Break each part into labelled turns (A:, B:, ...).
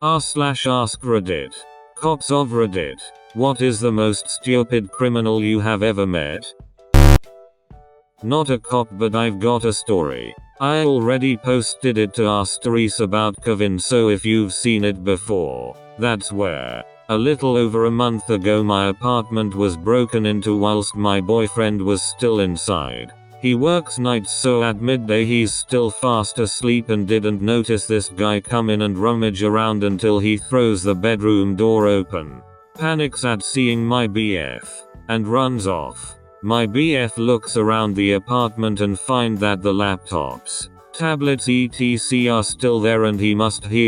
A: r/AskReddit. Cops of Reddit. What is the most stupid criminal you have ever met? Not a cop, but I've got a story. I already posted it to our stories about Kevin, so if you've seen it before, that's where. A little over a month ago my apartment was broken into whilst my boyfriend was still inside. He works nights, so at midday he's still fast asleep and didn't notice this guy come in and rummage around until he throws the bedroom door open. Panics at seeing my BF and runs off. My BF looks around the apartment and find that the laptops, tablets etc are still there, and he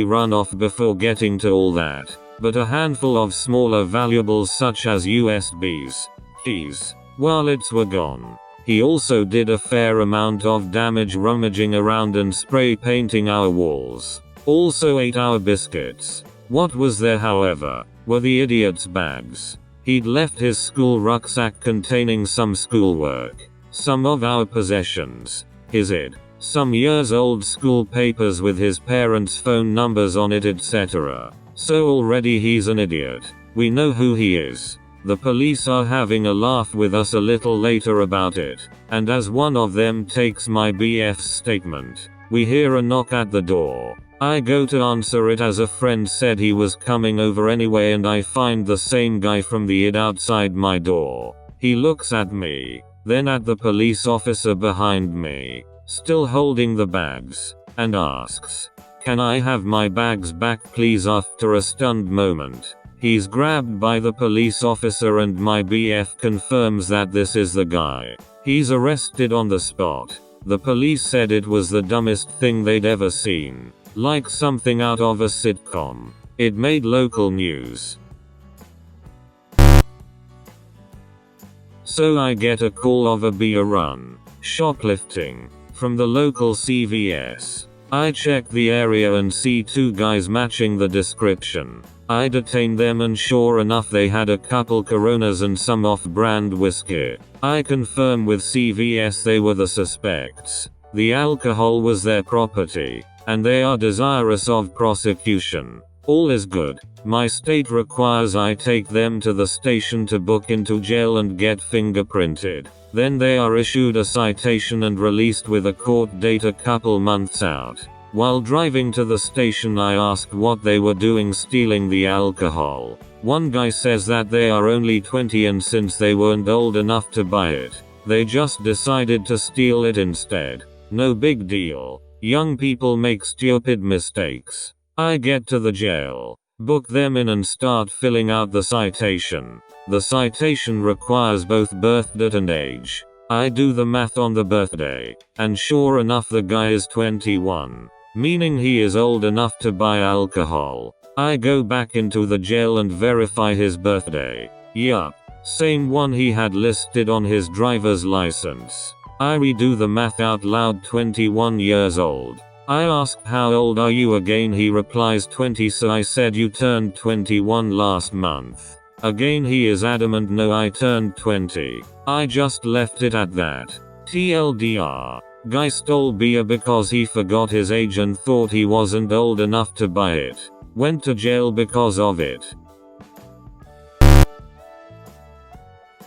A: run off before getting to all that. But a handful of smaller valuables such as USBs, keys, wallets were gone. He also did a fair amount of damage rummaging around and spray painting our walls. Also ate our biscuits. What was there, however, were the idiot's bags. He'd left his school rucksack containing some schoolwork, some of our possessions, his id, some years old school papers with his parents' phone numbers on it, etc. So already he's an idiot. We know who he is. The police are having a laugh with us a little later about it, and as one of them takes my BF's statement, we hear a knock at the door. I go to answer it as a friend said he was coming over anyway, and I find the same guy from the id outside my door. He looks at me, then at the police officer behind me, still holding the bags, and asks, "Can I have my bags back please?" After a stunned moment, he's grabbed by the police officer and my BF confirms that this is the guy. He's arrested on the spot. The police said it was the dumbest thing they'd ever seen. Like something out of a sitcom. It made local news. So I get a call of a beer run, shoplifting, from the local CVS. I check the area and see two guys matching the description. I detain them and sure enough they had a couple Coronas and some off-brand whiskey. I confirm with CVS they were the suspects. The alcohol was their property, and they are desirous of prosecution. All is good. My state requires I take them to the station to book into jail and get fingerprinted. Then they are issued a citation and released with a court date a couple months out. While driving to the station I asked what they were doing stealing the alcohol. One guy says that they are only 20 and since they weren't old enough to buy it, they just decided to steal it instead. No big deal. Young people make stupid mistakes. I get to the jail, book them in and start filling out the citation. The citation requires both birth date and age. I do the math on the birthday, and sure enough the guy is 21, meaning he is old enough to buy alcohol. I go back into the jail and verify his birthday. Yup, same one he had listed on his driver's license. I redo the math out loud, 21 years old. I asked how old are you again, he replies 20, so I said you turned 21 last month. Again he is adamant no, I turned 20. I just left it at that. TLDR. Guy stole beer because he forgot his age and thought he wasn't old enough to buy it. Went to jail because of it.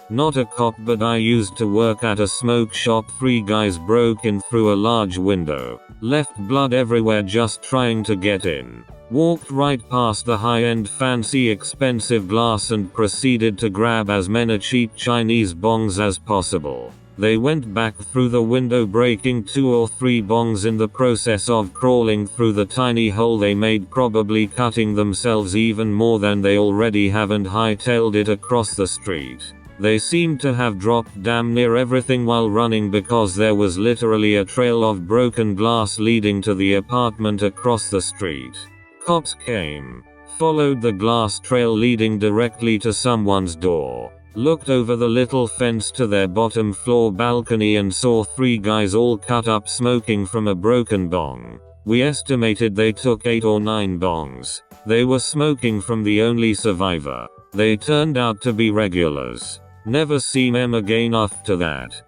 A: Not a cop, but I used to work at a smoke shop. 3 guys broke in through a large window, left blood everywhere just trying to get in, walked right past the high-end fancy expensive glass and proceeded to grab as many cheap Chinese bongs as possible. They went back through the window breaking 2 or 3 bongs in the process of crawling through the tiny hole they made, probably cutting themselves even more than they already have, and hightailed it across the street. They seemed to have dropped damn near everything while running because there was literally a trail of broken glass leading to the apartment across the street. Cops came, followed the glass trail leading directly to someone's door, looked over the little fence to their bottom floor balcony and saw 3 guys all cut up smoking from a broken bong. We estimated they took 8 or 9 bongs. They were smoking from the only survivor. They turned out to be regulars. Never seen them again after that.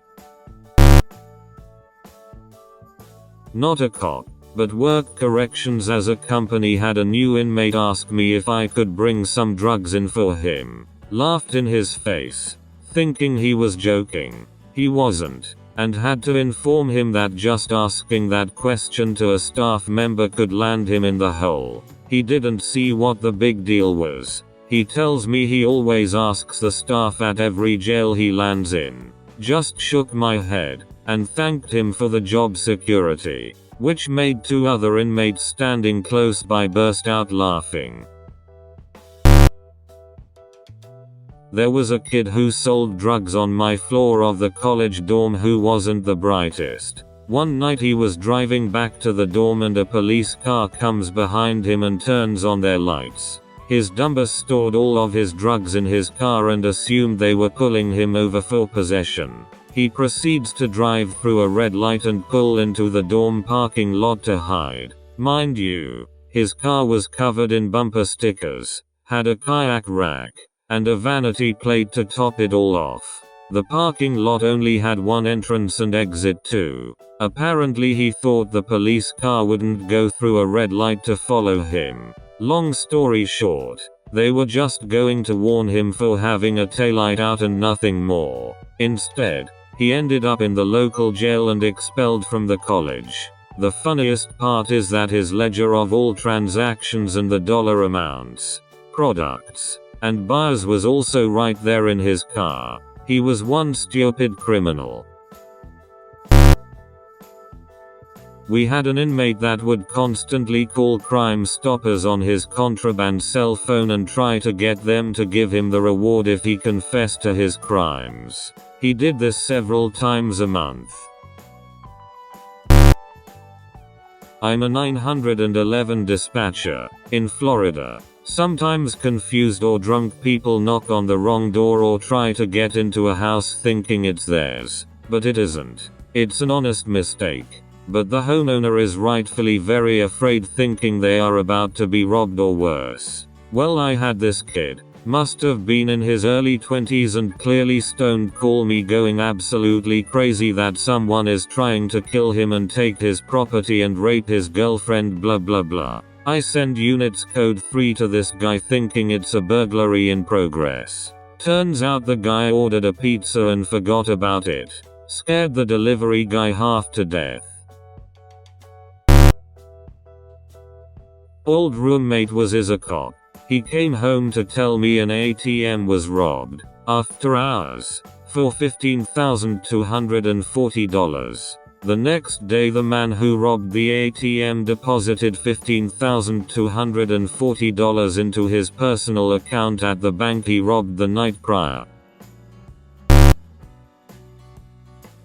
A: Not a cop, but worked corrections as a company had a new inmate ask me if I could bring some drugs in for him. Laughed in his face, thinking he was joking. He wasn't, and had to inform him that just asking that question to a staff member could land him in the hole. He didn't see what the big deal was. He tells me he always asks the staff at every jail he lands in. Just shook my head, and thanked him for the job security, which made two other inmates standing close by burst out laughing. There was a kid who sold drugs on my floor of the college dorm who wasn't the brightest. One night he was driving back to the dorm and a police car comes behind him and turns on their lights. His dumbass stored all of his drugs in his car and assumed they were pulling him over for possession. He proceeds to drive through a red light and pull into the dorm parking lot to hide. Mind you, his car was covered in bumper stickers, had a kayak rack, and a vanity plate to top it all off. The parking lot only had one entrance and exit too. Apparently he thought the police car wouldn't go through a red light to follow him. Long story short, they were just going to warn him for having a taillight out and nothing more. Instead, he ended up in the local jail and expelled from the college. The funniest part is that his ledger of all transactions and the dollar amounts, products, and buyers was also right there in his car. He was one stupid criminal. We had an inmate that would constantly call Crime Stoppers on his contraband cell phone and try to get them to give him the reward if he confessed to his crimes. He did this several times a month. I'm a 911 dispatcher in Florida. Sometimes confused or drunk people knock on the wrong door or try to get into a house thinking it's theirs, but it isn't. It's an honest mistake. But the homeowner is rightfully very afraid, thinking they are about to be robbed or worse. Well, I had this kid, must have been in his early 20s and clearly stoned, call me going absolutely crazy that someone is trying to kill him and take his property and rape his girlfriend, blah blah blah. I send units code 3 to this guy thinking it's a burglary in progress. Turns out the guy ordered a pizza and forgot about it. Scared the delivery guy half to death. Old roommate was a cop. He came home to tell me an ATM was robbed, after hours, for $15,240. The next day the man who robbed the ATM deposited $15,240 into his personal account at the bank he robbed the night prior.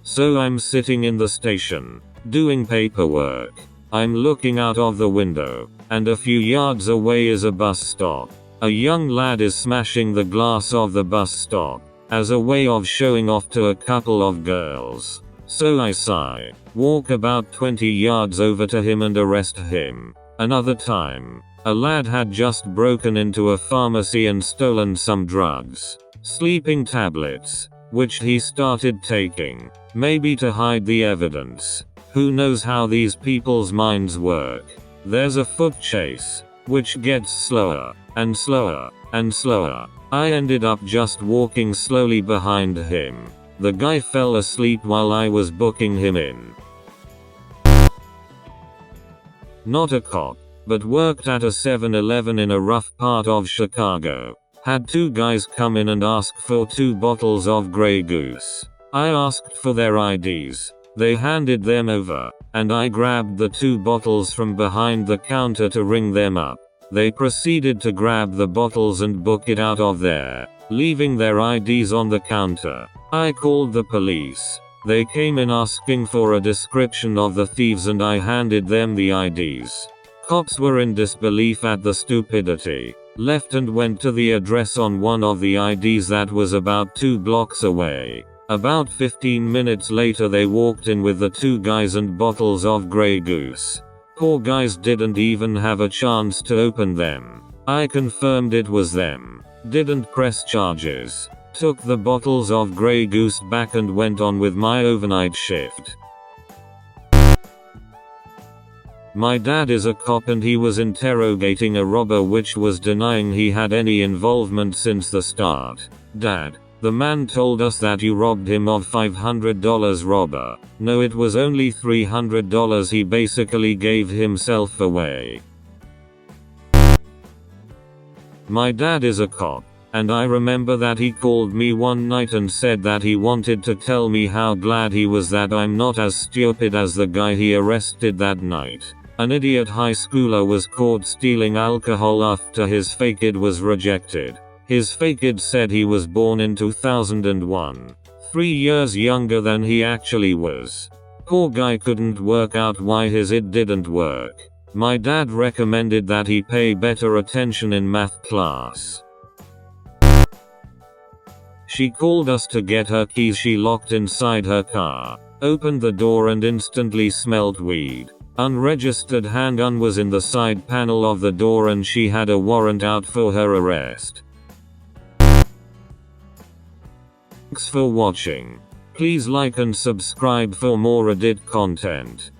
A: So I'm sitting in the station, doing paperwork. I'm looking out of the window, and a few yards away is a bus stop. A young lad is smashing the glass of the bus stop, as a way of showing off to a couple of girls. So I sigh, walk about 20 yards over to him and arrest him. Another time, a lad had just broken into a pharmacy and stolen some drugs, sleeping tablets, which he started taking, maybe to hide the evidence. Who knows how these people's minds work? There's a foot chase, which gets slower, and slower, and slower. I ended up just walking slowly behind him. The guy fell asleep while I was booking him in. Not a cop, but worked at a 7-Eleven in a rough part of Chicago. Had two guys come in and ask for 2 bottles of Grey Goose. I asked for their IDs. They handed them over, and I grabbed the 2 bottles from behind the counter to ring them up. They proceeded to grab the bottles and book it out of there, leaving their IDs on the counter. I called the police. They came in asking for a description of the thieves and I handed them the IDs. Cops were in disbelief at the stupidity, left and went to the address on one of the IDs that was about 2 blocks away. About 15 minutes later they walked in with the 2 guys and bottles of Grey Goose. Poor guys didn't even have a chance to open them. I confirmed it was them. Didn't press charges. Took the bottles of Grey Goose back and went on with my overnight shift. My dad is a cop and he was interrogating a robber which was denying he had any involvement since the start. Dad, the man told us that you robbed him of $500. Robber. No, it was only $300. He basically gave himself away. My dad is a cop, and I remember that he called me one night and said that he wanted to tell me how glad he was that I'm not as stupid as the guy he arrested that night. An idiot high schooler was caught stealing alcohol after his fake ID was rejected. His fake ID said he was born in 2001. 3 years younger than he actually was. Poor guy couldn't work out why his ID didn't work. My dad recommended that he pay better attention in math class. She called us to get her keys she locked inside her car. Opened the door and instantly smelled weed. Unregistered handgun was in the side panel of the door and she had a warrant out for her arrest. Thanks for watching. Please like and subscribe for more Reddit content.